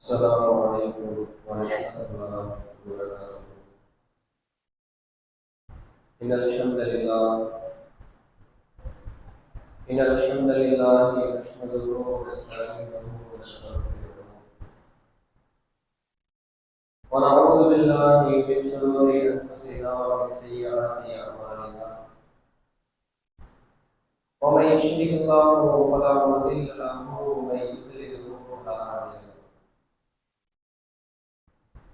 السلام عليكم ورحمة الله وبركاته. إن الحمد لله إن الحمد لله نحمده ونستعينه ونستغفره ونعوذ بالله من شرور أنفسنا ومن سيئات أعمالنا ومن يهده الله فلا مضل له ومن يضلل فلا هادي له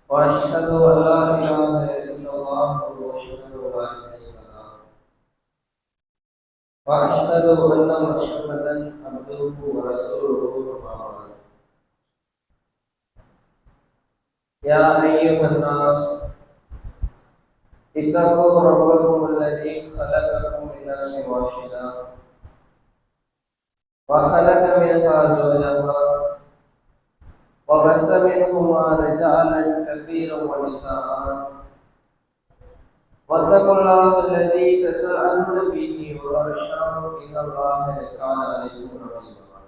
وأشهد أن لا إله إلا الله وحده لا شريك له وأشهد أن محمدا عبده ورسوله أما بعد يا أيها الناس اتقوا ربكم الذي خلقكم من نفس واحدة وخلق منها زوجها وبث منهما رجالا كثيرا ونساء واتقوا الله الذي تساءلون به والأرحام إن الله كان عليكم رقيبا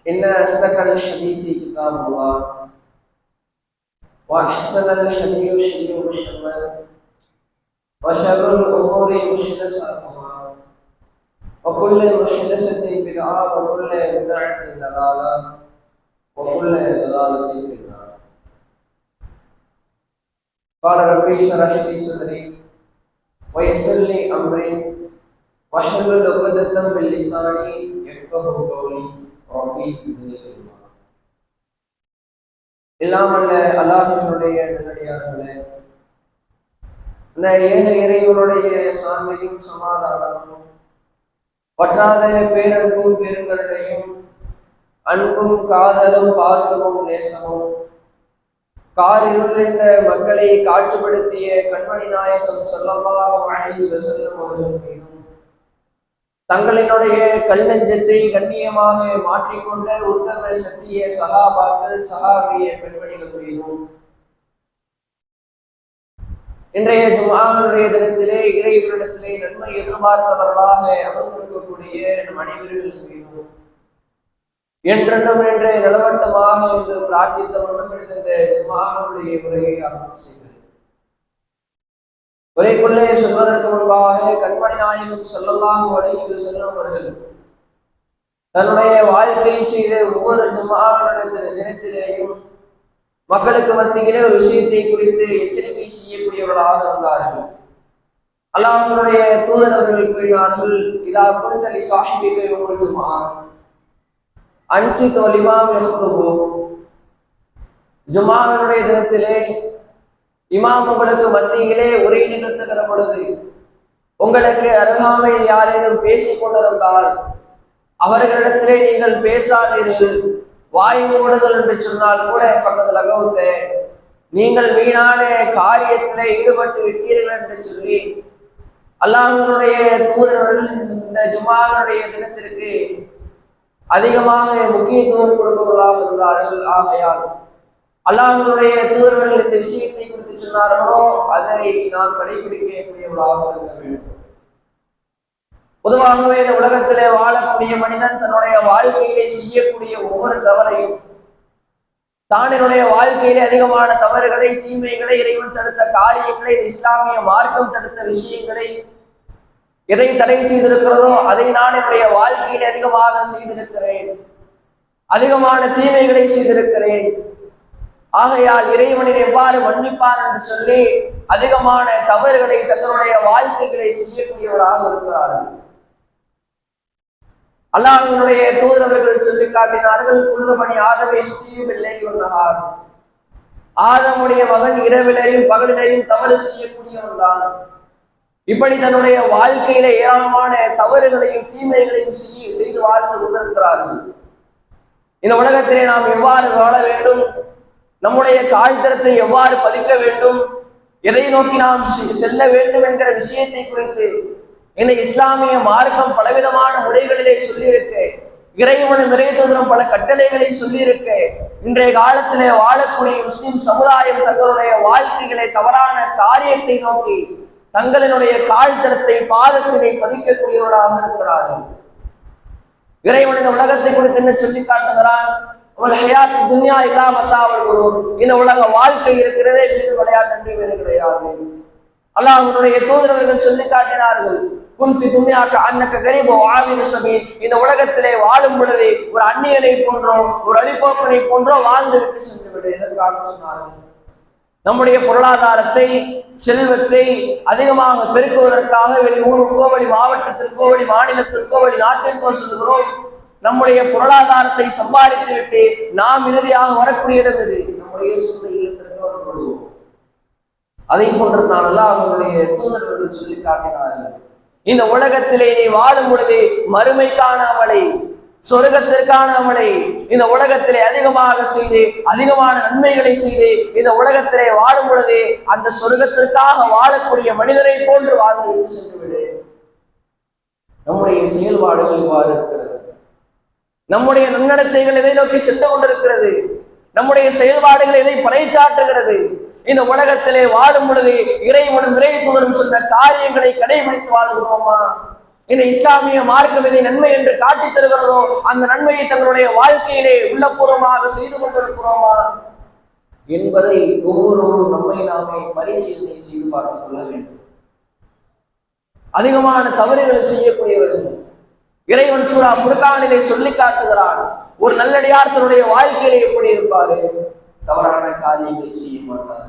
إن أصدق الحديث كتاب الله وأحسن الحديث حديث محمد وشر الأمور محدثاتها وكل محدثة بدعة وكل بدعة ضلالة وكل ضلالة في النار. قال ربي اشرح لي صدري ويسر لي أمري واحلل عقدة من لساني يفقهوا قولي ربي زدني علما. இல்லாமல் அல்லாஹ்வினுடைய நல்லடியார்களே, இந்த ஏக இறைவனுடைய சாந்தியும் சமாதானமும் வற்றாத பேரன்பும் பெருங்கருணையும் அன்பும் காதலும் பாசமும் நேசமும் காரிருந்த மக்களை காட்சிப்படுத்திய கண்மணி நாயகம் ஸல்லல்லாஹு அலைஹி வஸல்லம் அவர்கள் மீதும் தங்களினுடைய கல்நெஞ்சத்தை கண்ணியமாக மாற்றிக்கொண்ட உத்தம சத்திய சஹாபாக்கள் சஹாபிய பெண்மணிகள் மீதும் இன்றைய ஜும்ஆவுடைய தினத்திலே இறைவனிடத்திலே நன்மை எதிர்பார்த்தவர்களாக அமர்ந்திருக்கக்கூடிய நம் அனைவர்கள் மீதும் என்றென்றும் என்று நிலவட்டமாக என்று பிரார்த்தித்த வண்ணம் இந்த ஜும்ஆவுடைய உரையை ஆரம்பம் செய்தது. உரைக்குள்ளே சொல்வதற்கு முன்பாக கண்மணி நாயகம் ஸல்லல்லாஹு அலைஹி வஸல்லம் அவர்கள் தன்னுடைய வாழ்க்கையில் செய்த ஒவ்வொரு ஜும்ஆவுடைய தினத்திலேயும் மக்களுக்கு மத்தியிலே ஒரு விஷயத்தை குறித்து எச்சரிக்கை செய்யக்கூடியவர்களாக இருந்தார்கள். அல்லாஹ்வுடைய தூதர் அவர்கள் கூறினார்கள், இதா குன்தலி சாஹிபிக யௌமுல் ஜும்ஆ அன்சித் வல் இமாம் யஹ்துபு. ஜும்ஆவுடைய தினத்திலே இமாம் உங்களுக்கு மத்தியிலே உரை நிகழ்த்துகிற பொழுது உங்களுக்கு அருகாமையில் யாரேனும் பேசிக் கொண்டிருந்தால் அவர்களிடத்திலே நீங்கள் பேசாதீர்கள். வாய் மூடுதல் என்று சொன்னால் கூட பக்கத்தில் அகவுத்த நீங்கள் வீணான காரியத்திலே ஈடுபட்டு விட்டீர்கள் என்று சொல்லி அல்லாஹ்வுடைய தூதர்கள் இந்த ஜும்ஆவுடைய தினத்திற்கு அதிகமாக முக்கியத்துவம் கொடுப்பவர்களாக இருந்தார்கள். ஆகையால் அல்லாஹ்வுடைய தூதர்கள் இந்த விஷயத்தை குறித்து சொன்னார்களோ அதை நாம் கடைபிடிக்கக்கூடியவர்களாக இருக்க வேண்டும். பொதுவாகவே இந்த உலகத்திலே வாழக்கூடிய மனிதன் தன்னுடைய வாழ்க்கையிலே செய்யக்கூடிய ஒவ்வொரு தவறையும் தானினுடைய வாழ்க்கையிலே அதிகமான தவறுகளை, தீமைகளை, இறைவன் தடுத்த காரியங்களை, இஸ்லாமிய மார்க்கம் தடுத்த விஷயங்களை எதை தடை செய்திருக்கிறதோ அதை நான் என்னுடைய வாழ்க்கையிலே அதிகமாக செய்திருக்கிறேன், அதிகமான தீமைகளை செய்திருக்கிறேன். ஆகையால் இறைவனின் எவ்வாறு மன்னிப்பார் என்று சொல்லி அதிகமான தவறுகளை தங்களுடைய வாழ்க்கைகளை செய்யக்கூடியவராக இருக்கிறார்கள். அல்லாஹ்வுடைய தூதரவர்கள் சொல்லி காட்டினார்கள், குல்லு பனி ஆதமை சுத்தியும் இல்லை ஒன்றார். ஆதமுடைய மகன் இரவிலையும் பகலிலையும் தவறு செய்யக்கூடியவன் தான். இப்படி தன்னுடைய வாழ்க்கையில ஏராளமான தவறுகளையும் தீமைகளையும் செய்து வாழ்ந்து கொண்டிருக்கிறார்கள். இந்த உலகத்திலே நாம் எவ்வாறு வாழ வேண்டும், நம்முடைய தாழ்த்தரத்தை எவ்வாறு பதிக்க வேண்டும், எதை நோக்கி நாம் செல்ல வேண்டும் என்கிற விஷயத்தை குறித்து இந்த இஸ்லாமிய மார்க்கம் பலவிதமான முறைகளிலே சொல்லியிருக்க, இறைவனும் இறைத்தூதரும் பல கட்டளைகளை சொல்லியிருக்க, இன்றைய காலத்திலே வாழக்கூடிய முஸ்லிம் சமுதாயம் தங்களுடைய வாழ்க்கைகளை தவறான காரியத்தை நோக்கி தங்களினுடைய தாழ்த்தரத்தை பாதத்தினை பதிக்கக்கூடியவர்களாக இருக்கிறார்கள். இறைவன் இந்த உலகத்தை குறித்து என்ன சொல்லி காட்டுகிறான், துன்யா இல்லாமத்தாவல், இந்த உலக வாழ்க்கை இருக்கிறதே வீடு விளையாட்டு வேறு கிடையாது. அல்லாஹ்வுடைய தூதரவர்கள் சொல்லி காட்டினார்கள், இந்த உலகத்திலே வாழும் பொழுது ஒரு அந்நியனை போன்றோ ஒரு அழிப்போக்கனை போன்றோ வாழ்ந்து விட்டு சென்று விடு. எதற்காக சொன்னார்கள்? நம்முடைய பொருளாதாரத்தை, செல்வத்தை அதிகமாக பெருக்குவதற்காக வெளி ஊருக்கோ, வெளி மாவட்டத்திற்கோ, வெளி மாநிலத்திற்கோ, வெளி நாட்டிற்கோ சொல்கிறோம். நம்முடைய பொருளாதாரத்தை சம்பாதித்து விட்டு நாம் இறுதியாக வரக்கூடிய இடம் இது நம்முடைய இல்லத்திற்கு வரப்படுவோம். அதை போன்றதானல்ல அவங்களுடைய தூதரவர்கள் சொல்லி காட்டினார்கள், இந்த உலகத்திலே நீ வாழும் பொழுது மறுமைக்கான அமலை, சொர்க்கத்திற்கான அமலை இந்த உலகத்திலே அதிகமாக செய்து அதிகமான நன்மைகளை செய்து இந்த உலகத்திலே வாழும் பொழுது அந்த சொர்க்கத்திற்காக வாழக்கூடிய மனிதரை போன்று வாழ்ந்து விட்டு சென்று விடு. நம்முடைய செயல்பாடுகள் இவ்வாறு இருக்கிறது. நம்முடைய நன்னடத்தைகள் எதை நோக்கி சென்று கொண்டிருக்கிறது? நம்முடைய செயல்பாடுகள் எதை பறைச்சாற்றுகிறது? இந்த உலகத்திலே வாழும் பொழுது இறைவனும் இறைத்தூதரும் சொன்ன காரியங்களை கடைபிடித்து வாழ்கிறோமா? இந்த இஸ்லாமிய மார்க்கம் எதை நன்மை என்று காட்டித் தருகிறதோ அந்த நன்மையை தங்களுடைய வாழ்க்கையிலே உள்ளபூர்வமாக செய்து கொண்டிருக்கிறோமா என்பதை ஒவ்வொருவரும் நம்மை நாமே பரிசீலனை செய்து பார்த்துக் கொள்ள வேண்டும். அதிகமான தவறுகளை செய்யக்கூடியவர்கள் இறைவன் சூரா ஃபுர்கானிலே சொல்லி காட்டுகிறான், ஒரு நல்லடியார் தன்னுடைய வாழ்க்கையிலே எப்படி இருப்பாரு? தவறான காரியங்களை செய்ய மாட்டார்.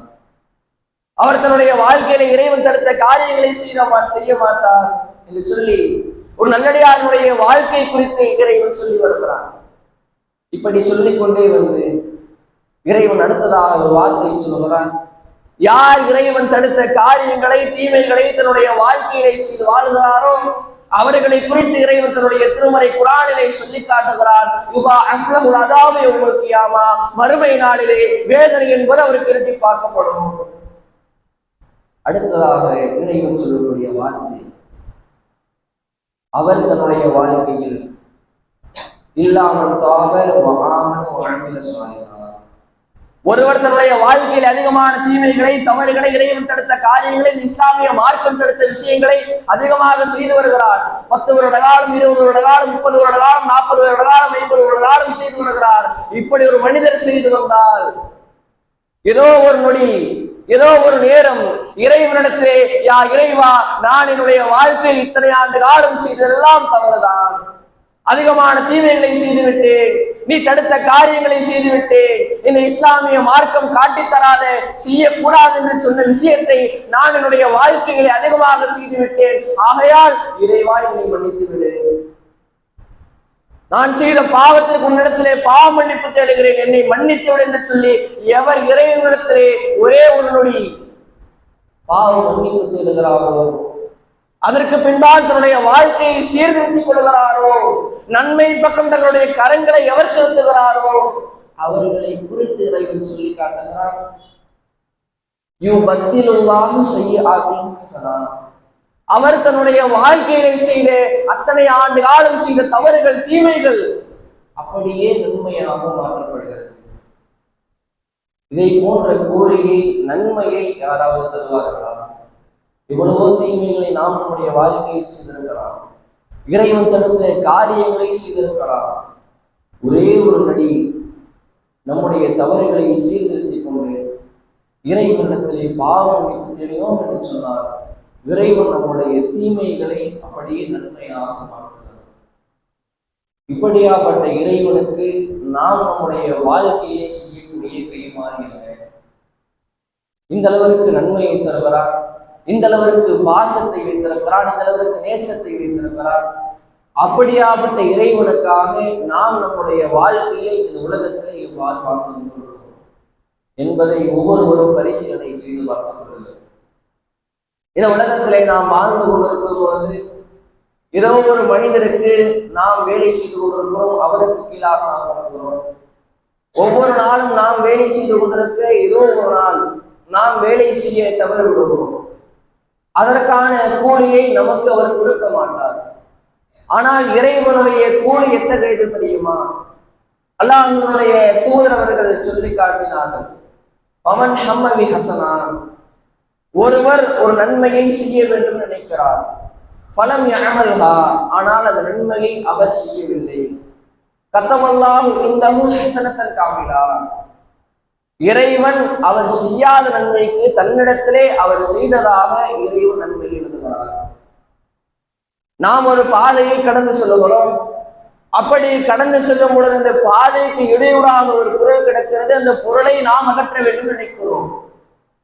அவர் தன்னுடைய வாழ்க்கையில இறைவன் தடுத்த காரியங்களை செய்ய மாட்டார் என்று சொல்லி ஒரு நல்லடியாருடைய வாழ்க்கை குறித்து இறைவன் சொல்லி வருகிறான். இப்படி சொல்லிக் கொண்டே வந்து இறைவன் அடுத்ததாக ஒரு வார்த்தை சொல்லுகிறான், யார் இறைவன் தடுத்த காரியங்களை, தீமைகளை தன்னுடைய வாழ்க்கையிலே செய்து வாழ்கிறாரோ அவர்களை குறித்து இறைவன் தன்னுடைய திருமறை குர்ஆனிலே சொல்லி காட்டுகிறார், மறுமை நாளிலே வேதனை என்பது அவருக்கு இரட்டி பார்க்கப்படும். அடுத்ததாக இறைவன் சொல்லக்கூடிய வார்த்தை, அவர் தன்னுடைய வாழ்க்கையில் இல்லாமல் ஒருவர் தன்னுடைய வாழ்க்கையில் அதிகமான தீமைகளை, தவறுகளை, இறைவன் தடுத்த காரியங்களை, இஸ்லாமிய மார்க்கம் தடுத்த விஷயங்களை அதிகமாக செய்து வருகிறார். 10 வருட காலம், 20 வருட காலம், 30 வருட காலம், 40 வருட காலம், 50 வருட காலம் செய்து வருகிறார். இப்படி ஒரு மனிதர் செய்து வந்தால் ஏதோ ஒரு நொடி, ஏதோ ஒரு நேரம் இறைவனிடத்திலே, யா இறைவா, நான் என்னுடைய வாழ்க்கையில் இத்தனை ஆண்டு காலம் செய்ததெல்லாம் தவறுதான், அதிகமான தீமைகளை செய்துவிட்டேன், நீ தடுத்த காரியங்களை செய்துவிட்டேன், இந்த இஸ்லாமிய மார்க்கம் காட்டித்தராத செய்யக்கூடாது என்று சொன்ன விஷயத்தை நான் என்னுடைய வாழ்க்கைகளை அதிகமாக செய்துவிட்டேன், ஆகையால் இறைவா என்னை மன்னித்து விடு, நான் செய்த பாவத்திற்கு உன்னிடத்திலே பாவ மன்னிப்பு தேடுகிறேன், என்னை மன்னித்து விடு என்று சொல்லி எவர் இறைவனிடத்திலே ஒரே ஒரு நொடி பாவ மன்னிப்பு தேடுகிறாரோ, அதற்கு பின்பால் தன்னுடைய வாழ்க்கையை சீர்திருத்திக் கொள்கிறாரோ, நன்மை பக்கம் தங்களுடைய கரங்களை எவர் செலுத்துகிறாரோ அவர்களை குறித்து இறைவன் சொல்லி காட்டுகிறார். அவர் தன்னுடைய வாழ்க்கையிலே செய்த அத்தனை ஆண்டு காலம் செய்த தவறுகள், தீமைகள் அப்படியே நன்மையாக மாற்றப்படுகிறது. இதை போன்ற கூலியை, நன்மையை யாராவது தருவார்களா? எவ்வளவோ தீமைகளை நாம் நம்முடைய வாழ்க்கையில் செய்திருக்கலாம், இறைவன் தடுத்த காரியங்களை செய்திருக்கலாம். ஒரே ஒரு நடி நம்முடைய தவறுகளை சீர்திருத்திக் கொண்டு இறைவனிடத்திலே பாவ மன்னிப்பு தேடினோம் என்று சொன்னார், இறைவன் நம்முடைய தீமைகளை அப்படியே நன்மையாக மாற்றுகிறார். இப்படியாப்பட்ட இறைவனுக்கு நாம் நம்முடைய வாழ்க்கையிலே செய்யக்கூடிய கைமாறுகின்ற இந்த அளவிற்கு நன்மையை தருகிறார், இந்த அளவிற்கு பாசத்தை வைத்திருக்கிறார், இந்த அளவிற்கு நேசத்தை வைத்திருக்கிறார். அப்படியாப்பட்ட இறைவனுக்காக நாம் நம்முடைய வாழ்க்கையிலே இந்த உலகத்திலே இவ்வாறு வாழ்ந்து கொண்டிருக்கிறோம் என்பதை ஒவ்வொருவரும் பரிசீலனை செய்து பார்த்துக் கொள்ளுங்கள். இந்த உலகத்திலே நாம் வாழ்ந்து கொண்டிருக்கும் பொழுது ஏதோ ஒரு மனிதருக்கு நாம் வேலை செய்து கொண்டிருக்கிறோம், அவருக்கு கீழாக நாம் இருக்கிறோம். ஒவ்வொரு நாளும் நாம் வேலை செய்து கொண்டிருக்க ஏதோ ஒரு நாள் நாம் வேலை செய்ய தவறு விடுகிறோம், அதற்கான கூலியை நமக்கு அவர் கொடுக்க மாட்டார். ஆனால் இறைவனுடைய கூலி எத்தகையது தெரியுமா? அல்லாஹ்வுடைய தூதர் அவர்கள் சொல்லி காட்டினார்கள், பமன் ஹம்மவி ஹசனான், ஒருவர் ஒரு நன்மையை செய்ய வேண்டும் நினைக்கிறார், பலம் யஅமல்ஹா, ஆனால் அந்த நன்மையை அவர் செய்யவில்லை, கத்தமல்லாஹு இந்தஹு ஹஸனத்தன் காமிலா, இறைவன் அவர் செய்யாத நன்மைக்கு தன்னிடத்திலே அவர் செய்ததாக இறைவன் நன்மை எழுதுகிறார். நாம் ஒரு பாதையை கடந்து செல்கிறோம், அப்படி கடந்து செல்லும் பொழுது அந்த பாதைக்கு இடையூறாக ஒரு பொருள் கிடக்கிறது, அந்த பொருளை நாம் அகற்ற வேண்டும் நினைக்கிறோம்.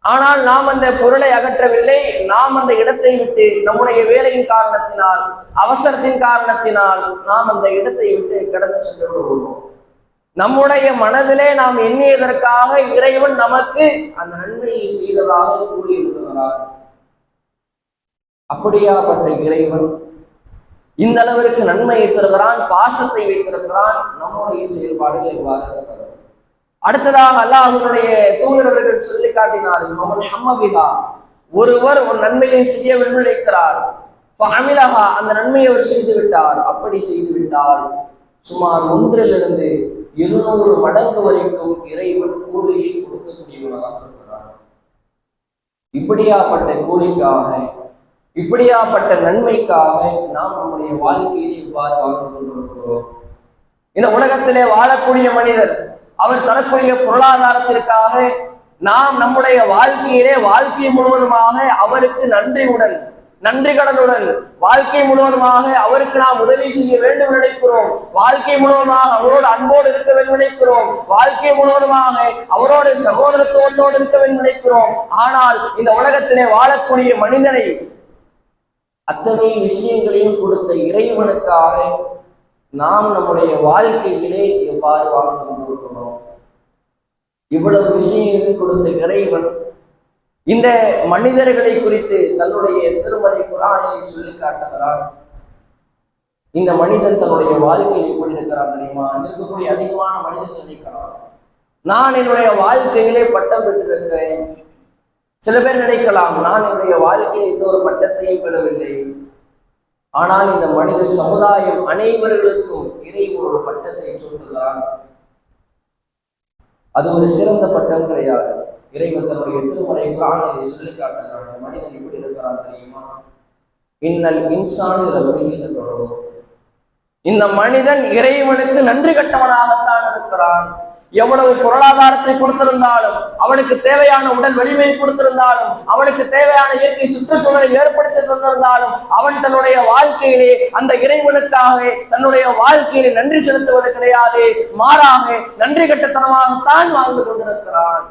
ஆனால் நாம் அந்த பொருளை அகற்றவில்லை, நாம் அந்த இடத்தை விட்டு நம்முடைய வேலையின் காரணத்தினால், அவசரத்தின் காரணத்தினால் நாம் அந்த இடத்தை விட்டு கடந்து சென்று விடுகிறோம். நம்முடைய மனதிலே நாம் எண்ணியதற்காக இறைவன் நமக்கு அந்த நன்மையை செய்ததாக கூறியிருக்கிறார். அப்படியாப்பட்ட இறைவன் இந்த அளவிற்கு நன்மையை தருகிறான், பாசத்தை வைத்திருக்கிறான். நம்முடைய செயல்பாடுகள் எவ்வாறு இருக்கிறது? அடுத்ததாக அல்லாஹ்வுடைய தூதரவர்கள் சொல்லி காட்டினார், ஒருவர் ஒரு நன்மையை செய்ய நினைக்கிறார், அந்த நன்மையை அவர் செய்து விட்டார். அப்படி செய்து விட்டால் சுமார் 1 to 200 மடங்கு வரைக்கும் இறைவன் கூலியை கொடுக்கக்கூடியவனாக இருக்கிறார். இப்படியாப்பட்ட கூலிக்காக, இப்படியாப்பட்ட நன்மைக்காக நாம் நம்முடைய வாழ்க்கையில் இவ்வாறு வாழ்ந்து கொண்டிருக்கிறோம். இந்த உலகத்திலே வாழக்கூடிய மனிதர் அவர் தரக்கூடிய பொருளாதாரத்திற்காக நாம் நம்முடைய வாழ்க்கையிலே வாழ்க்கை முழுவதுமாக அவருக்கு நன்றி கடனுடன் வாழ்க்கை முழுவதுமாக அவருக்கு நாம் உதவி செய்ய வேண்டும் நினைக்கிறோம், வாழ்க்கை முழுவதுமாக அவரோடு அன்போடு இருக்க வேண்டும் நினைக்கிறோம், வாழ்க்கை முழுவதுமாக அவரோடு சகோதரத்துவத்தோடு இருக்க வேண்டும் நினைக்கிறோம். ஆனால் இந்த உலகத்திலே வாழக்கூடிய மனிதனை அத்தனை விஷயங்களையும் கொடுத்த இறைவனுக்காக நாம் நம்முடைய வாழ்க்கையிலே எவ்வாறு வாழ்ந்து கொண்டிருக்கிறோம்? இவ்வளவு விஷயங்களையும் கொடுத்த இறைவன் இந்த மனிதர்களை குறித்து தன்னுடைய திருமறை குர்ஆனிலே சொல்லி காட்டுகிறார். இந்த மனிதன் தன்னுடைய வாழ்க்கையில் எப்படி இருக்கிறான் தெரியுமா? இருக்கக்கூடிய அதிகமான மனிதர்கள் நினைக்கலாம், நான் என்னுடைய வாழ்க்கையிலே பட்டம் பெற்றிருக்கிறேன். சில பேர் நினைக்கலாம், நான் என்னுடைய வாழ்க்கையில் எந்த ஒரு பட்டத்தையும் பெறவில்லை. ஆனால் இந்த மனித சமுதாயம் அனைவர்களுக்கும் இறைவன் ஒரு பட்டத்தை சொல்லுகிறான். அது ஒரு சிறந்த பட்டம் கிடையாது. இறைவன் தன்னுடைய திருமறை குர்ஆனிலே சொல்லி காட்டுகிறான், மனிதன் எப்படி இருக்கிறான் தெரியுமா? இன்னல் இன்சானு லஃபீ தொடரும். இந்த மனிதன் இறைவனுக்கு நன்றி கட்டவனாகத்தான் இருக்கிறான். எவ்வளவு பொருளாதாரத்தை கொடுத்திருந்தாலும், அவனுக்கு தேவையான உடல் வலிமையை கொடுத்திருந்தாலும், அவனுக்கு தேவையான இயற்கை சுற்றுச்சூழலை ஏற்படுத்தி தந்திருந்தாலும், அவன் தன்னுடைய வாழ்க்கையிலே அந்த இறைவனுக்காக தன்னுடைய வாழ்க்கையிலே நன்றி செலுத்துவது கிடையாது. மாறாக நன்றி கட்டத்தனமாகத்தான் வாழ்ந்து கொண்டிருக்கிறான்.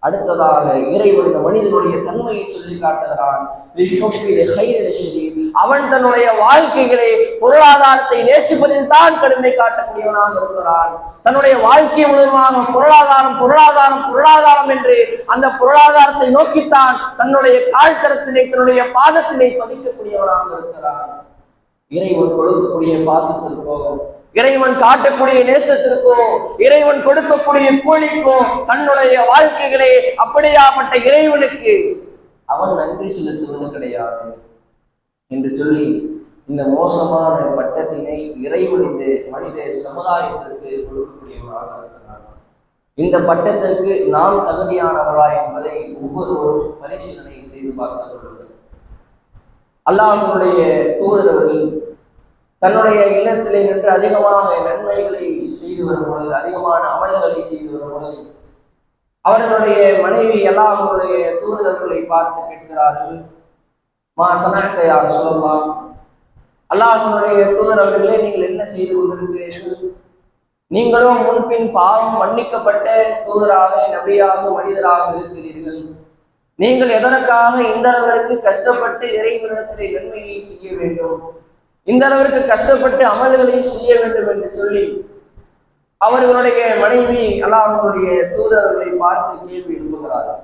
அடுத்ததாக இறைவன் மனிதனுடைய தன்மையை சொல்லி காட்டுகிறான். அவன் தன்னுடைய வாழ்க்கைகளை பொருளாதாரத்தை நேசிப்பதில் தான் கடுமை காட்டக்கூடியவனாக இருக்கிறான். தன்னுடைய வாழ்க்கை முழுவதுமாக பொருளாதாரம் பொருளாதாரம் பொருளாதாரம் என்று அந்த பொருளாதாரத்தை நோக்கித்தான் தன்னுடைய கால்தரத்தினை தன்னுடைய பாதத்தினை பதிக்கக்கூடியவனாக இருக்கிறான். இறைவன் கொடுக்கக்கூடிய பாசத்திற்கோ, இறைவன் காட்டக்கூடிய நேசத்திற்கோ, இறைவன் கொடுக்கக்கூடிய கூலிக்கோ தன்னுடைய வாழ்க்கைகளே அப்படியாப்பட்ட இறைவனுக்கு அவன் நன்றி செலுத்துவது கிடையாது என்று சொல்லி இந்த மோசமான பட்டத்தினை இறைவன் இந்த மனித சமுதாயத்திற்கு கொடுக்கக்கூடியவராக இருக்கிறார். இந்த பட்டத்திற்கு நாம் தகுதியானவரா என்பதை ஒவ்வொருவரும் பரிசீலனை செய்து பார்த்துக் கொள்ளுங்கள். அல்லாஹ்வுடைய தூதரவர்கள் தன்னுடைய இல்லத்திலே நின்று அதிகமான நன்மைகளை செய்து வரும் பொழுது, அதிகமான அமல்களை செய்து வரும் பொழுது, அவர்களுடைய மனைவி அல்லாஹ்வுடைய தூதரவர்களை பார்த்து கேட்கிறார்கள், மா சனஅத யா ரசூலல்லாஹ், அல்லாஹ்வுடைய தூதரவர்களே, நீங்கள் என்ன செய்து கொண்டிருக்கிறீர்கள்? நீங்களும் முன்பின் பாவம் மன்னிக்கப்பட்ட தூதராக, நபியாக, மனிதராக இருக்கிறீர்கள். நீங்கள் எதற்காக இந்த அளவிற்கு கஷ்டப்பட்டு இறைவனிடத்திலே நன்மையை செய்ய வேண்டும், இந்த அளவிற்கு கஷ்டப்பட்டு அமல்களை செய்ய வேண்டும் என்று சொல்லி அவர்களுடைய மனைவி அல்லாஹ்வுடைய தூதர்களை பார்த்து கேள்வி எழுப்புகிறார்கள்.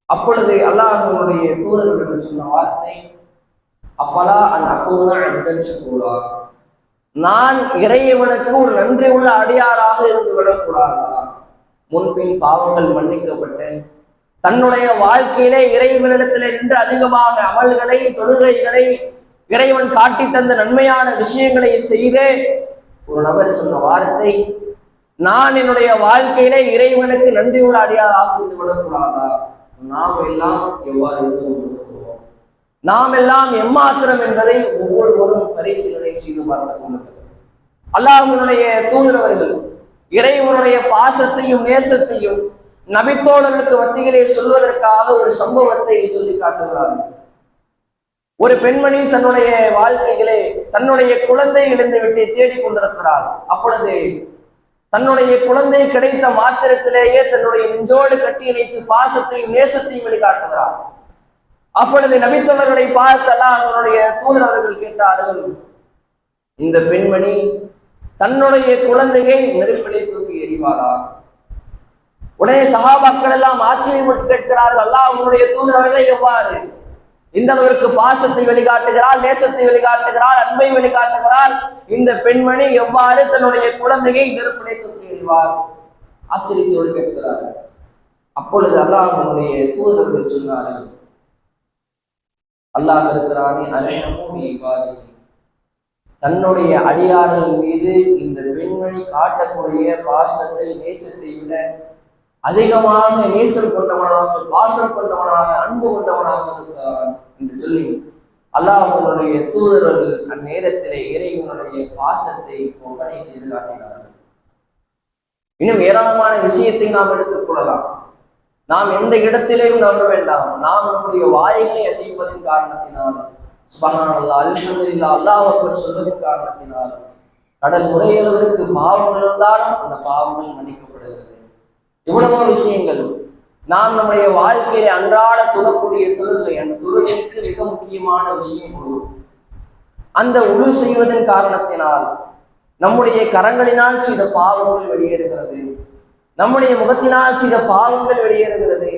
அப்பொழுது அல்லாஹ்வுடைய தூதர்கள் சொன்ன வார்த்தை, அஃபலா அன் அகூன அப்தன் ஷகூரா, நான் இறைவனுக்கு ஒரு நன்றி உள்ள அடியாராக இருந்து விடக்கூடாதா? முன்பின் பாவங்கள் மன்னிக்கப்பட்டு தன்னுடைய வாழ்க்கையிலே இறைவனிடத்திலே நின்று அதிகமாக அமல்களை, தொழுகைகளை, இறைவன் காட்டி தந்த நன்மையான விஷயங்களை செய்தே ஒரு நபர் சொன்ன வார்த்தை, நான் என்னுடைய வாழ்க்கையிலே இறைவனுக்கு நன்றி உள்ள அடியாராக இருந்து விடக்கூடாதா? நாம் எல்லாம் எவ்வாறு இருந்து கொண்டிருக்கிறோம்? நாம் எல்லாம் எம்மாத்திரம் என்பதை ஒவ்வொருவரும் பரிசீலனை செய்து பார்த்துக் கொண்டிருக்கிறோம். அல்லாஹ்வுடைய தூதரவர்கள் இறைவனுடைய பாசத்தையும் நேசத்தையும் நபித்தோழர்களுக்கு மத்தியிலே சொல்வதற்காக ஒரு சம்பவத்தை சொல்லி காட்டுகிறார்கள். ஒரு பெண்மணி தன்னுடைய வாழ்க்கைகளே தன்னுடைய குழந்தை இழந்து விட்டு தேடிக் கொண்டிருக்கிறார். அப்பொழுது தன்னுடைய குழந்தை கிடைத்த மாத்திரத்திலேயே தன்னுடைய நெஞ்சோடு கட்டி இணைத்து பாசத்தையும் நேசத்தையும் வெளிக்காட்டுகிறார். அப்பொழுது நபித்தோழர்களை பார்த்து அல்லாஹ்வுடைய தூதரவர்கள் கேட்டார்கள், இந்த பெண்மணி தன்னுடைய குழந்தையை நெருப்பிலே தூக்கி எறிவாளா? உடனே சஹாபாக்கள் எல்லாம் ஆச்சரியப்பட்டு கேட்கிறார்கள், அல்லாஹ்வுடைய தூதரவர்களை எவ்வாறு இந்த அளவிற்கு பாசத்தை வெளிக்காட்டுகிறாள், நேசத்தை வெளிக்காட்டுகிறாள், அன்பை வெளிக்காட்டுகிறாள், இந்த பெண்மணி எவ்வாறு தன்னுடைய குழந்தையை நெருப்பிலே தூக்கி எறிவார்? ஆச்சரியத்தோடு கேட்கிறார். அப்பொழுது அல்லாஹ்வுடைய தூதர்கள் சொன்னார்கள், அல்லாஹ் இருக்கிறானே அலைஹமு இபாதி, தன்னுடைய அடியார்கள் மீது இந்த பெண்மணி காட்டக்கூடிய பாசத்தை நேசத்தை விட அதிகமாக நேசம் கொண்டவனாக, பாசம் கொண்டவனாக, அன்பு கொண்டவனாக இருக்கிறான் என்று சொல்லி அல்லாஹ்வுடைய தூதர்கள் அந்நேரத்திலே இறைவனுடைய பாசத்தை ஒப்பனை செய்து காட்டினார்கள். இன்னும் ஏராளமான விஷயத்தை நாம் எடுத்துக் கொள்ளலாம். நாம் எந்த இடத்திலேயும் நம்ப வேண்டாம். நாம் நம்முடைய வாய்களை அசைப்பதின் காரணத்தினால், சுப்ஹானல்லாஹ், அல்ஹம்துலில்லாஹ், அல்லாஹ் அக்பர் சொல்வதன் காரணத்தினால் கடல் முறையளவிற்கு பாவங்கள் இருந்தாலும் அந்த பாவங்கள் மன்னிக்கப்படுகிறது. இவ்வளவோ விஷயங்கள் நாம் நம்முடைய வாழ்க்கையில அன்றாட தொழக்கூடிய தொழுகை, அந்த தொழுகைக்கு மிக முக்கியமான விஷயம் உழு. அந்த உழு செய்வதன் காரணத்தினால் நம்முடைய கரங்களினால் செய்த பாவங்கள் வெளியேறுகிறது, நம்முடைய முகத்தினால் செய்த பாவங்கள் வெளியேறுகிறது,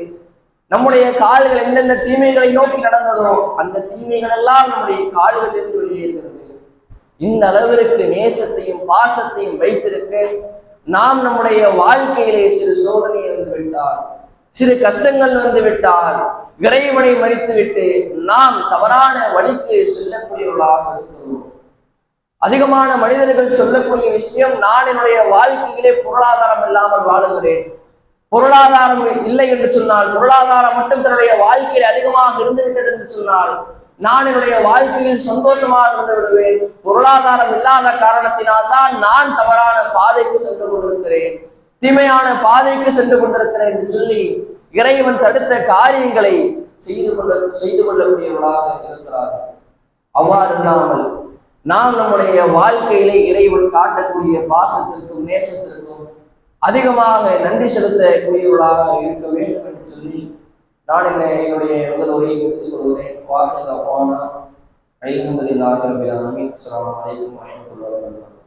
நம்முடைய கால்கள் எந்தெந்த தீமைகளை நோக்கி நடந்ததோ அந்த தீமைகள் எல்லாம் நம்முடைய கால்களிலிருந்து வெளியேறுகிறது. இந்த அளவிற்கு நேசத்தையும் பாசத்தையும் வைத்திருக்க நாம் நம்முடைய வாழ்க்கையிலே சிறு சோதனை வந்துவிட்டால், சிறு கஷ்டங்கள் வந்துவிட்டால், இறைவனை மறித்துவிட்டு நாம் தவறான வழிக்கு செல்லக்கூடியவர்களாக இருக்கிறோம். அதிகமான மனிதர்கள் சொல்லக்கூடிய விஷயம், நான் என்னுடைய வாழ்க்கையிலே பொருளாதாரம் இல்லாமல் வாழுகிறேன், பொருளாதாரம் இல்லை என்று சொன்னால், பொருளாதாரம் மட்டும் தன்னுடைய வாழ்க்கையில் அதிகமாக இருந்துவிட்டது என்று சொன்னால், நான் என்னுடைய வாழ்க்கையில் சந்தோஷமாக இருந்து விடுவேன். பொருளாதாரம் இல்லாத காரணத்தினால் தான் நான் தவறான பாதைக்கு சென்று கொண்டிருக்கிறேன், தீமையான பாதைக்கு சென்று கொண்டிருக்கிறேன் என்று சொல்லி இறைவன் தடுத்த காரியங்களை செய்து கொள்ளக்கூடியவர்களாக இருக்கிறார்கள். அவ்வாறு இல்லாமல் நாம் நம்முடைய வாழ்க்கையிலே இறைவன் காட்டக்கூடிய பாசத்திற்கும் நேசத்திற்கும் அதிகமாக நன்றி செலுத்தக்கூடியவர்களாக இருக்க வேண்டும் என்று சொல்லி நான் என்னுடைய முதல் உரையை முடித்துக் கொள்கிறேன். வாசல் அவ்வானா அல்ஹம்துலில்லாஹி ரப்பில் ஆலமீன். அஸ்ஸலாமு அலைக்கும் வரஹ்மத்துல்லாஹி வபரகாத்துஹு.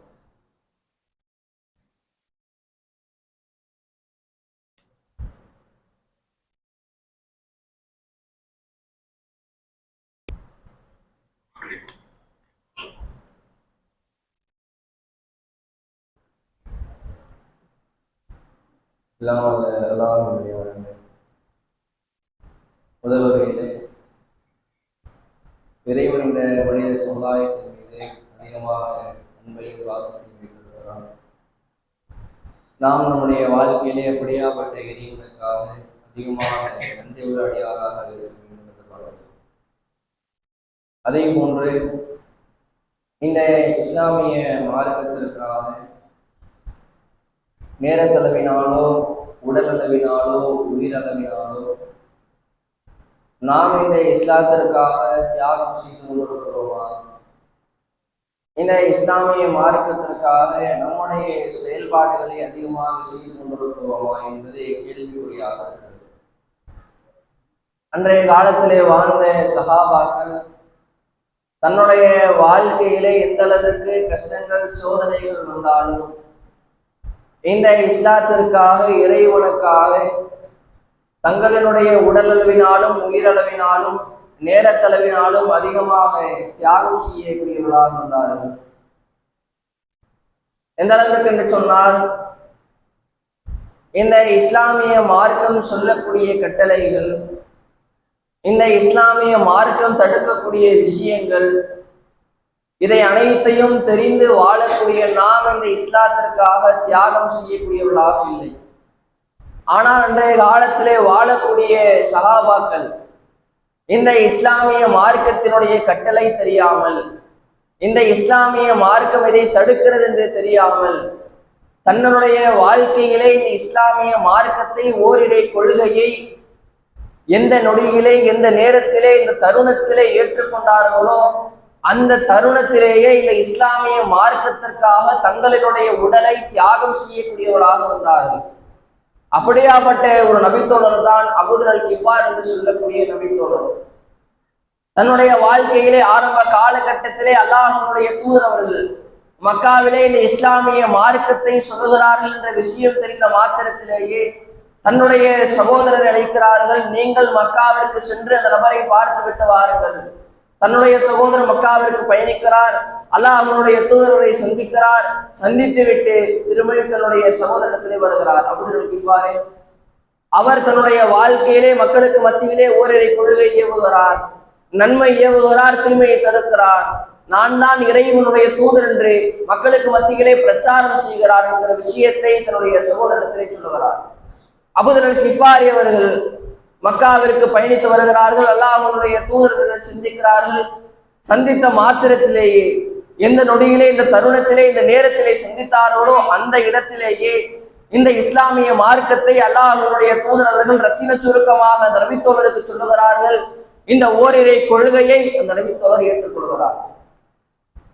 முதல்வரையிலே இறைவன் இந்த மனித சமுதாயத்தின் மீது அதிகமாக அன்பையும் வாசத்தையும் வைத்திருக்கிறார். நாம் நம்முடைய வாழ்க்கையிலே அப்படியாப்பட்ட இறைவனுக்காக அதிகமாக நன்றி உள்ள அடியாராக இருக்க வேண்டும் என்று பாடுகிறோம். அதே போன்று இந்த இஸ்லாமிய மார்க்கத்திற்காக நேரத்தளவினாலோ உடலளவினாலோ உயிரளவினாலோ நாம் இந்த இஸ்லாத்திற்காக தியாகம் செய்து கொண்டிருக்கிறோமா? இந்த இஸ்லாமிய மார்க்கத்திற்காக நம்முடைய செயல்பாடுகளை அதிகமாக செய்து கொண்டிருக்கிறோமா என்பது கேள்விக்குறியாக இருக்கிறது. அன்றைய காலத்திலே வாழ்ந்த சஹாபாக்கள் தன்னுடைய வாழ்க்கையிலே எந்த அளவிற்கு கஷ்டங்கள் சோதனைகள் வந்தாலும் இந்த இஸ்லாத்திற்காக இறைவனுக்காக தங்களினுடைய உடலளவினாலும் உயிரளவினாலும் நேரத்தளவினாலும் அதிகமாக தியாகம் செய்யக்கூடியவர்களாக இருந்தார்கள். எந்த அளவிற்கு என்று சொன்னால், இந்த இஸ்லாமிய மார்க்கம் சொல்லக்கூடிய கட்டளைகள், இந்த இஸ்லாமிய மார்க்கம் தடுக்கக்கூடிய விஷயங்கள், இதை அனைத்தையும் தெரிந்து வாழக்கூடிய நாம் இந்த இஸ்லாத்திற்காக தியாகம் செய்யக்கூடியவர்களாக இல்லை. ஆனால் அன்றைய காலத்திலே வாழக்கூடிய சஹாபாக்கள் இந்த இஸ்லாமிய மார்க்கத்தினுடைய கட்டளை தெரியாமல், இந்த இஸ்லாமிய மார்க்கம் இதை தடுக்கிறது என்று தெரியாமல், தன்னுடைய வாழ்க்கையிலே இந்த இஸ்லாமிய மார்க்கத்தை ஓரிரை கொள்கையை எந்த நொடியிலே எந்த நேரத்திலே இந்த தருணத்திலே ஏற்றுக்கொண்டார்களோ அந்த தருணத்திலேயே இந்த இஸ்லாமிய மார்க்கத்திற்காக தங்களினுடைய உடலை தியாகம் செய்யக்கூடியவர்களாக இருந்தார்கள். அப்படியாப்பட்ட ஒரு நபித்தோழர் தான் அபூதர் அல் கிஃபார் என்று சொல்லக்கூடிய நபித்தோழர். தன்னுடைய வாழ்க்கையிலே ஆரம்ப காலகட்டத்திலே அல்லாஹ்வுடைய தூதர் அவர்கள் மக்காவிலே இந்த இஸ்லாமிய மார்க்கத்தை சொல்லுகிறார்கள் என்ற விஷயம் தெரிந்த மாத்திரத்திலேயே தன்னுடைய சகோதரர் அழைக்கிறார்கள், நீங்கள் மக்காவிற்கு சென்று அந்த நபரை பார்த்து விட்டு வாருங்கள். தன்னுடைய சகோதரர் மக்காவிற்கு பயணிக்கிறார், அல்லாஹ்வுடைய தூதரை சந்திக்கிறார், சந்தித்து விட்டு திரும்பி தன்னுடைய சகோதரத்திலே வருகிறார். அபூதர் அல் கிஃபாரே அவர் தன்னுடைய வாழ்க்கையிலே மக்களுக்கு மத்தியிலே ஓரிரை கொள்கை ஏவுகிறார், நன்மை ஏவுகிறார், தீமையை தடுக்கிறார். நான் தான் இறைவனுடைய தூதர் என்று மக்களுக்கு மத்தியிலே பிரச்சாரம் செய்கிறார் என்கிற விஷயத்தை தன்னுடைய சகோதரத்திலே சொல்லுகிறார். அபூதர் அல் கிஃபாரி அவர்கள் மக்காவிற்கு பயணித்து வருகிறார்கள். அல்லாஹ்வுடைய தூதர்கள் சந்திக்கிறார்கள். சந்தித்த மாத்திரத்திலேயே எந்த நொடியிலே இந்த தருணத்திலே இந்த நேரத்திலே சந்தித்தார்களோ அந்த இடத்திலேயே இந்த இஸ்லாமிய மார்க்கத்தை அல்லாஹ்வுடைய தூதர்கள் ரத்தின சுருக்கமாக அந்த நபித்தோழருக்கு சொல்லுகிறார்கள். இந்த ஓரிரை கொள்கையை அந்த நபித்தோழர் ஏற்றுக்கொள்கிறார்.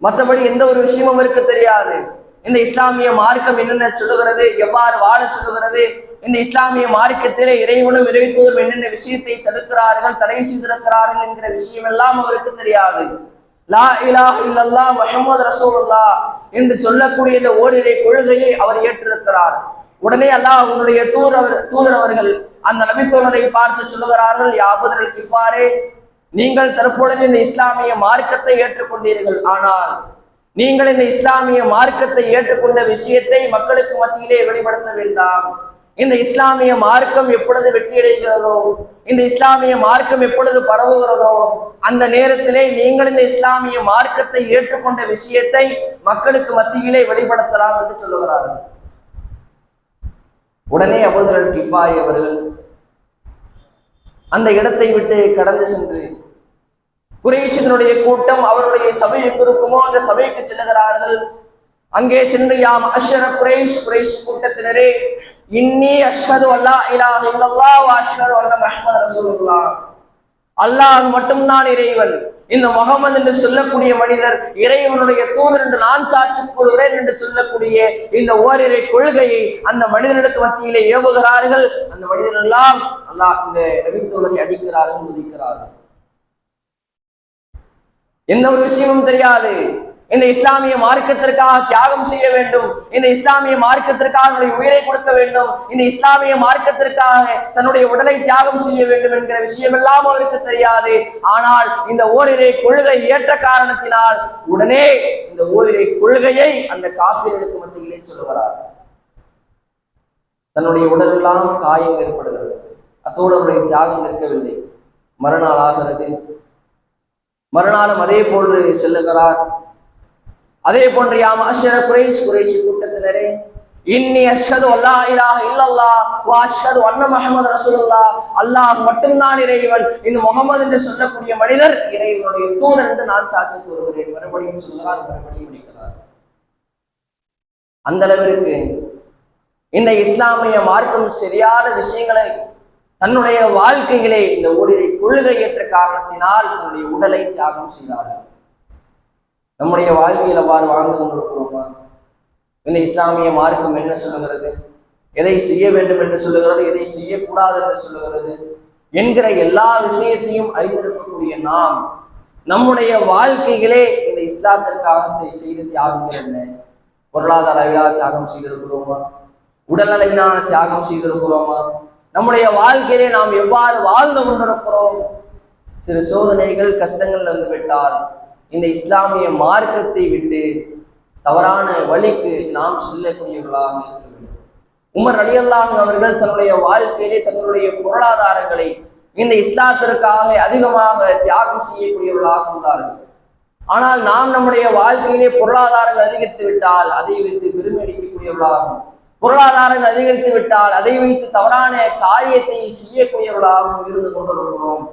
மற்றபடி எந்த ஒரு விஷயமும் அவருக்கு தெரியாது. இந்த இஸ்லாமிய மார்க்கம் என்னென்ன சொல்லுகிறது, எவ்வாறு வாழ சொல்லுகிறது, இந்த இஸ்லாமிய மார்க்கத்திலே இறைவனும் இறைத்தூதரும் என்னென்ன விஷயத்தை தடுக்கிறார்கள், தடை செய்திருக்கிறார்கள் என்கிற விஷயம் எல்லாம் அவருக்கு தெரியாது. லா இலாஹ இல்லல்லாஹ் முஹம்மது ரசூலுல்லாஹ் என்று சொல்லக்கூடிய இந்த ஓரிரை கொள்கையை அவர் ஏற்றிருக்கிறார். உடனே அல்லாஹ்வுடைய தூதர் அவர்கள் அந்த நபித்தோழரை பார்த்து சொல்லுகிறார்கள், யா அபூதர் அல் கிஃபாரே, நீங்கள் தற்பொழுது இந்த இஸ்லாமிய மார்க்கத்தை ஏற்றுக்கொண்டீர்கள், ஆனால் நீங்கள் இந்த இஸ்லாமிய மார்க்கத்தை ஏற்றுக்கொண்ட விஷயத்தை மக்களுக்கு மத்தியிலே வெளிப்படுத்த வேண்டாம். இந்த இஸ்லாமிய மார்க்கம் எப்பொழுது வெற்றியடைகிறதோ, இந்த இஸ்லாமிய மார்க்கம் எப்பொழுது பரவுகிறதோ அந்த நேரத்திலே நீங்கள் இந்த இஸ்லாமிய மார்க்கத்தை ஏற்றுக்கொண்ட விஷயத்தை மக்களுக்கு மத்தியிலே வெளிப்படுத்தலாம் என்று சொல்லுகிறார்கள். உடனே அபூதர் கிஃபாரி அவர்கள் அந்த இடத்தை விட்டு கடந்து சென்று குறைஷினுடைய கூட்டம் அவருடைய சபை எங்கு இருக்குமோ அந்த சபைக்கு செல்லுகிறார்கள். அங்கே சென்று யாம் அஷ்ஹர குறைஷ், குறைஷ் கூட்டத்தினரே, இன்னி அஷ்ஹது அல்லா இலாஹ இல்லல்லாஹ் வ அஷ்ஹது அன்ன முஹம்மது ரசூலுல்லாஹ், அல்லாஹ் மட்டும்தான் இறைவன், இந்த முகமது என்று சொல்லக்கூடிய மனிதர் இறைவனுடைய தூதர் என்று நான் சாட்சிக் கொள்கிறேன் என்று சொல்லக்கூடிய இந்த ஓரிரை கொள்கையை அந்த மனிதனுக்கு மத்தியிலே ஏவுகிறார்கள். அந்த மனிதன் எல்லாம் அல்லாஹ் இந்த நபித்தோழரை அடிக்கிறார்கள், உதிக்கிறார்கள். எந்த ஒரு விஷயமும் தெரியாது. இந்த இஸ்லாமிய மார்க்கத்திற்காக தியாகம் செய்ய வேண்டும், இந்த இஸ்லாமிய மார்க்கத்திற்காக தன்னுடைய உயிரை கொடுக்க வேண்டும், இந்த இஸ்லாமிய மார்க்கத்திற்காக தன்னுடைய உடலை தியாகம் செய்ய வேண்டும் என்கிற விஷயம் எல்லாம் அவருக்கு தெரியாது. ஆனால் இந்த ஓரிரை கொள்கை ஏற்ற காரணத்தினால் உடனே இந்த ஓரிரை கொள்கையை அந்த காஃபிர்களுக்கு மத்தியிலே சொல்லுகிறார். தன்னுடைய உடலெல்லாம் காயம் ஏற்படுகிறது. அத்தோடு அவருடைய தியாகம் நிற்கவில்லை. மறுநாள் ஆகிறது. மறுநாளும் அதே போன்று செல்லுகிறார். அதே போன்று யாம் அஷ்ஹர குறைஷ், குறைஷ் கூட்டத்தினரே, இன்னி அஷ்ஹது அல்லா இலாஹ இல்லல்லாஹ் வ அஷ்ஹது அன்ன முஹம்மது ரசூலுல்லாஹ், அல்லாஹ் மட்டும்தான் இறைவன், இந்த முகமது என்று சொல்லக்கூடிய மனிதர் இறைவனுடைய தூதர் என்று நான் சாட்சி கூறுகிறேன். மறுபடியும் சொல்கிறார், மறுபடியும் முடிக்கிறார். அந்த அளவிற்கு இந்த இஸ்லாமிய மார்க்கம் சரியான விஷயங்களை தன்னுடைய வாழ்க்கையிலே இந்த ஓரிரை கொள்கை ஏற்ற காரணத்தினால் தன்னுடைய உடலை தியாகம் செய்தார்கள். நம்முடைய வாழ்க்கையில் அவ்வாறு வாழ்ந்து கொண்டிருக்கிறோமா? இந்த இஸ்லாமிய மார்க்கம் என்ன சொல்லுகிறது, எதை செய்ய வேண்டும் என்று சொல்லுகிறது, எதை செய்யக்கூடாது என்று சொல்லுகிறது என்கிற எல்லா விஷயத்தையும் அறிந்திருக்கக்கூடிய நாம் நம்முடைய வாழ்க்கையிலே இந்த இஸ்லாத்திற்காக செய்த தியாகங்கள் என்ன? பொருளாதார அளவிலான தியாகம் செய்திருக்கிறோமா? உடல் அளவிலான தியாகம் செய்திருக்கிறோமா? நம்முடைய வாழ்க்கையிலே நாம் எவ்வாறு வாழ்ந்து கொண்டிருக்கிறோம்? சிறு சோதனைகள், கஷ்டங்கள் வந்துவிட்டால் இந்த இஸ்லாமிய மார்க்கத்தை விட்டு தவறான வழிக்கு நாம் செல்லக்கூடியவர்களாக இருக்க வேண்டும். உமர் ரலியல்லாஹு அவர்கள் தன்னுடைய வாழ்க்கையிலே தங்களுடைய பொருளாதாரங்களை இந்த இஸ்லாத்திற்காக அதிகமாக தியாகம் செய்யக்கூடியவர்களாக இருந்தார்கள். ஆனால் நாம் நம்முடைய வாழ்க்கையிலே பொருளாதாரங்கள் அதிகரித்து விட்டால் அதை வைத்து பெருமை அடிக்கக்கூடியவர்களாகும், பொருளாதாரங்கள் அதிகரித்து விட்டால் அதை வைத்து தவறான காரியத்தை செய்யக்கூடியவர்களாகவும் இருந்து கொண்டிருக்கிறோம்.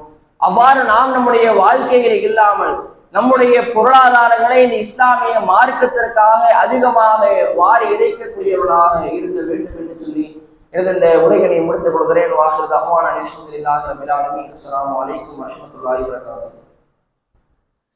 அவ்வாறு நாம் நம்முடைய வாழ்க்கையில இல்லாமல் நம்முடைய பொருளாதாரங்களை இந்த இஸ்லாமிய மார்க்கத்திற்காக அதிகமாக வாரி இறைக்கக்கூடியவர்களாக இருக்க வேண்டும் என்று சொல்லி எனக்கு இந்த உரைகளை முடித்துக் கொள்கிறேன். வாசல் அஹ்வான அல்ஹம்துலில்லாஹி ரப்பில் ஆலமீன். அஸ்ஸலாமு அலைக்கும் வரஹ்மத்துல்லாஹி வபரகாத்துஹு.